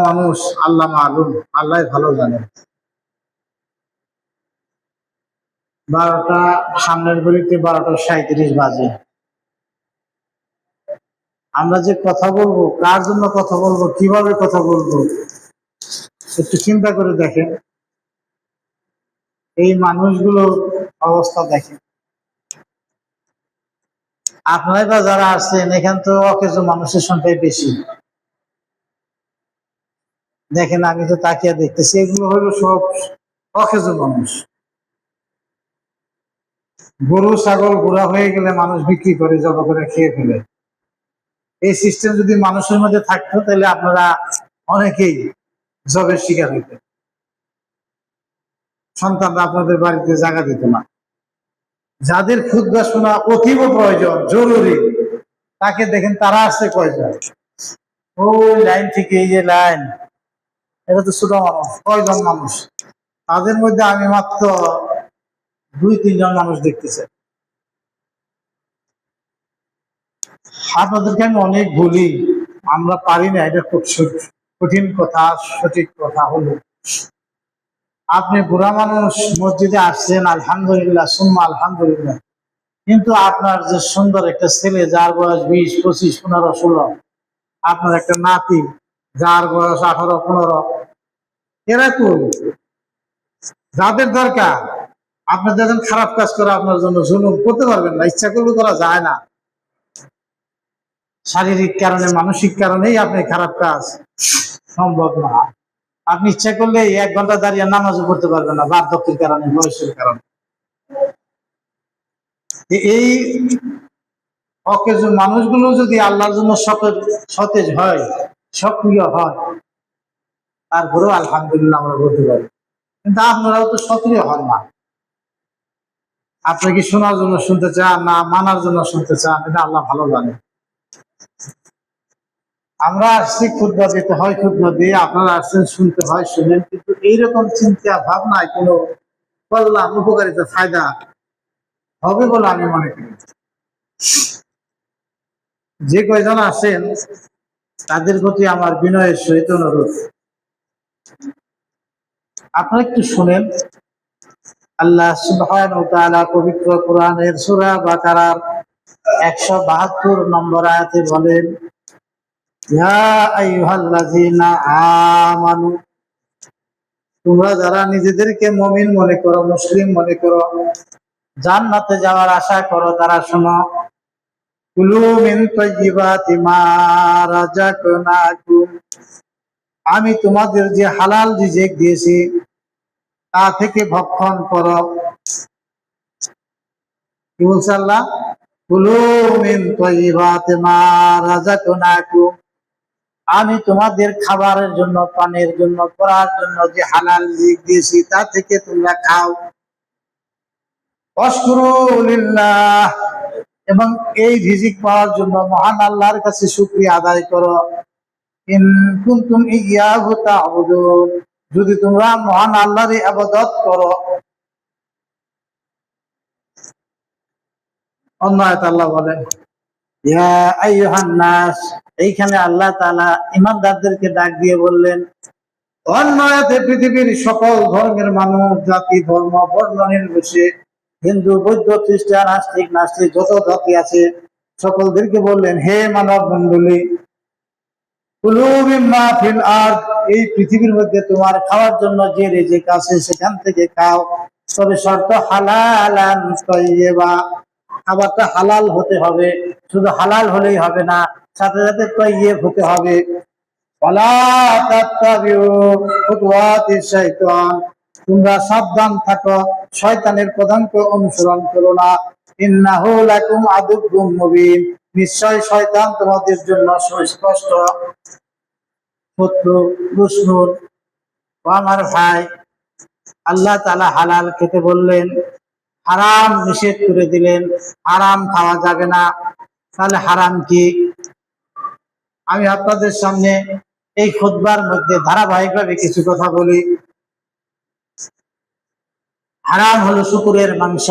মানুষ আল্লাহ মালুম, আল্লাহ ভালো জানে। 12টা সামনের ঘড়িতে 12:37 বাজে। আমরা যে কথা বলবো, কার জন্য কথা বলবো, কিভাবে কথা বলবো, একটু চিন্তা করে দেখেন। এই মানুষগুলোর অবস্থা দেখেন। আপনারা বা যারা আসছেন এখান তো অকেজো মানুষের সংখ্যাই বেশি। দেখেন, আমি তো তাকিয়া দেখতেছি, এগুলো হলো সব অকেজো মানুষ। গরু ছাগল বুড়া হয়ে গেলে মানুষ বিক্রি করে, জবা করে খেয়ে ফেলে। এই সিস্টেম যদি মানুষের মধ্যে থাকতো তাহলে আপনারা অনেকেই জবের শিকার হইতেন, সন্তানরা আপনাদের বাড়িতে জায়গা দিত না। যাদের খুতবা শোনা অতীব প্রয়োজন, জরুরি, তাকে দেখেন তারা আসছে কয়জন। ওই লাইন থেকে এই যে লাইন, এটা তো ছোট মানুষ, কয়জন মানুষ, তাদের মধ্যে আমি মাত্র 2-3 জন মানুষ দেখতেছি। আপনাদেরকে আমি অনেক বলি, আমরা পারি না, এটা খুব কঠিন কথা। সঠিক কথা হলো, আপনি বুড়া মানুষ মসজিদে আসছেন, আলহামদুলিল্লাহ, সুম্মা আলহামদুলিল্লাহ, কিন্তু আপনার যে সুন্দর একটা ছেলে, যার বয়স 20, 25, 15, 16, আপনার একটা নাতি যার বয়স 18, 15, এরকম যাদের দরকার, আপনি দেখেন খারাপ কাজ করে আপনার জন্য জুলুম করতে পারবেন না, ইচ্ছা করলে করা যায় না। শারীরিক কারণে, মানসিক কারণেই আপনি খারাপ কাজ সম্ভব না। আপনি ইচ্ছা করলে 1 ঘন্টা দাঁড়িয়ে নামাজও পড়তে পারবেন না, বার্ধক্যের কারণে, বয়সের কারণে। এই অকেজো মানুষগুলো যদি আল্লাহর জন্য সতেজ হয়, সক্রিয় হয়, তারপরেও আলহামদুলিল্লাহ আমরা বলতে পারি। কিন্তু আপনারাও তো সক্রিয় হন না। আপনি কি শোনার জন্য শুনতে চান না মানার জন্য শুনতে চান, এটা আল্লাহ ভালো জানে। আমরা আসছি খুতবা দিতে হয়, খুতবা দিয়ে, আপনারা আসছেন শুনতে হয়, শুনেন, কিন্তু এইরকম চিন্তা ভাবনায় কোনো কল্যাণ, উপকারিতা, ফায়দা হবে বলে আমি মনে করি। যে কয়জন আসেন তাদের প্রতি আমার বিনয়ের সহিত অনুরোধ, আপনারা একটু শুনেন। আল্লাহ সুবহানাহু ওয়া তাআলা পবিত্র কোরআনের সূরা বাকারার 172 নম্বর আয়াতে বলেন, ইয়া আইয়ুহাল্লাযীনা আমানু, তোমরা যারা নিজেদেরকে মুমিন মনে করো, মুসলিম মনে করো, জান্নাতে যাওয়ার আশা করো, তারা শোনো, কুলু মিন তাইয়্যিবাতি মা রাযাকনাকুম, আমি তোমাদের যে হালাল রিজিক দিয়েছি তা থেকে ভক্ষণ করো। কি বলছে আল্লাহ? কুলু মিন তাইয়্যিবাতি মা রাযাকনাকুম, আমি তোমাদের খাবারের জন্য, পানের জন্য, পড়ার জন্য যে হালাল রিজিক দিয়েছি তা থেকে তোমরা খাও। ওয়াশকুরু লিল্লাহ, এবং এই রিজিক পাওয়ার জন্য মহান আল্লাহর কাছে শুকরিয়া আদায় করো। ইন কুনতুম ইয়্যাহু তা'বুদুন, যদি তোমরা মহান আল্লাহর ইবাদত করো। অন্য আয়াতে আল্লাহ বলেন, ইয়া আইয়ুহান নাস, এইখানে আল্লাহ তাআলা ঈমানদারদেরকে ডাক দিয়ে বললেন। অন্য আয়াতে পৃথিবীর সকল ধর্মের মানুষ, জাতি, ধর্ম, বর্ণ নির্বিশেষে, হিন্দু, বৌদ্ধ, খ্রিস্টান, আস্তিক, নাস্তিক, যত জাতি আছে সকলদেরকে বললেন, হে মানব মণ্ডলী, কুলু মিম্মা ফিল আরদ, এই পৃথিবীর মধ্যে তোমার খাওয়ার জন্য যে রিজিক আছে সেখান থেকে খাও, তবে শর্ত হালালান তাইয়্যিবা, খাবারটা হালাল হতে হবে। শুধু হালাল হলেই হবে না, সাথে সাথে তাইয়্যিব হতে হবে। ওয়ালা তাত্তাবিউ খুতুওয়াতিশ শাইতান, তোমরা সাবধান থাকো, শয়তানের পদাঙ্ক অনুসরণ করো না। ইন্নাহু লাকুম আদুউম মুবিন, নিশ্চয় শয়তান তোমাদের জন্য সুস্পষ্ট শত্রু, দুশমন। ও আমার ভাই, আল্লাহ তাআলা হালাল খেতে বললেন, হারাম নিষেধ করে দিলেন, হারাম খাওয়া যাবে না। তাহলে হারাম কি? আমি আপনাদের সামনে এই খুতবার মধ্যে ধারাবাহিকভাবে কিছু কথা বলি। হারাম হলো শুকুরের মাংস,